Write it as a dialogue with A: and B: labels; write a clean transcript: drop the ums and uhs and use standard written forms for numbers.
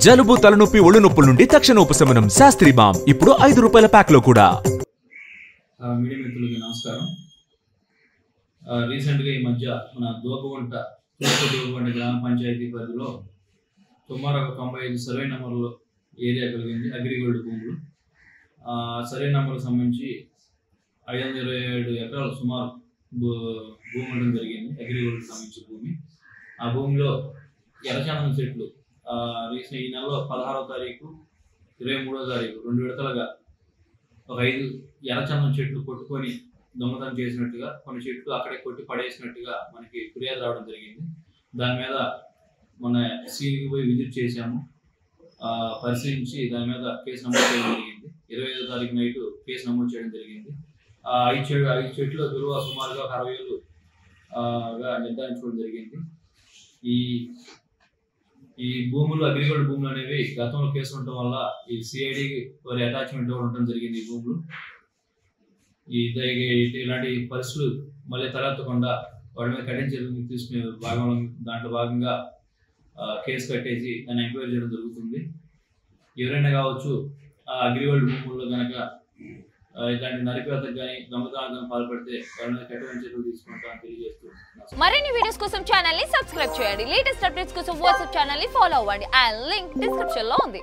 A: జలుబు తలనొప్పి ఒళ్ళు నొప్పుల నుండి తక్షణ ఉపశమనం శాస్త్రి బామ్ ఇప్పుడు 5 రూపాయల ప్యాక్ లో కూడా.
B: మీడియా మిత్రులకి నమస్కారం. రీసెంట్గా ఈ మధ్య మన దోపగుంట గ్రామ పంచాయతీ పరిధిలో సుమారు 95 సర్వే నెంబర్లో ఏరియా కలిగింది అగ్రిగోల్డ్ భూములు. సర్వే నెంబర్కి సంబంధించి 527 ఎకరాలు సుమారు భూమి ఉండడం జరిగింది. అగ్రిగోల్డ్కి సంబంధించిన భూమి. ఆ భూమిలో ఎర్రచందనం చెట్లు రీసెంట్ ఈ నెలలో 16వ తారీఖు 23వ తారీఖు 2 విడతలుగా ఒక 5 ఎర్రచందనం చెట్లు కొట్టుకొని దొంగతనం చేసినట్టుగా, కొన్ని చెట్లు అక్కడే కొట్టి పడేసినట్టుగా మనకి ఫిర్యాదు రావడం జరిగింది. దాని మీద మన సీకి పోయి విజిట్ చేశాము. పరిశీలించి దాని మీద కేసు నమోదు చేయడం జరిగింది. 25వ తారీఖు నైట్ కేసు నమోదు చేయడం జరిగింది. 5 చెట్లు విలువ సుమారుగా 60,000గా నిర్ధారించుకోవడం జరిగింది. ఈ భూములు అగ్రిగోల్డ్ భూములు అనేవి గతంలో కేసు ఉండటం వల్ల ఈ సిఐడి వారి అటాచ్మెంట్ కూడా ఉండటం జరిగింది. ఈ భూములు ఇలాంటి పరిస్థితులు మళ్ళీ తలెత్తకుండా వాడి మీద కఠిన చర్యలు తీసుకునే దాంట్లో భాగంగా కేసు కట్టేసి దాన్ని ఎంక్వైరీ చేయడం జరుగుతుంది. ఎవరైనా కావచ్చు అగ్రిగోల్డ్ భూముల్లో కనుక ఇలాంటి నరిపేతకు కానీ దొంగతనాలకు పాల్పడితే వాడి మీద కఠిన చర్యలు తీసుకుంటామని తెలియజేస్తూ
C: మరిన్ని వీడియోస్ కోసం ఛానల్ ని సబ్స్క్రైబ్ చేయండి. లేటెస్ట్ అప్డేట్స్ కోసం వాట్సాప్ ఛానల్ ని ఫాలో అవ్వండి. ఆ లింక్ డిస్క్రిప్షన్ లో ఉంది.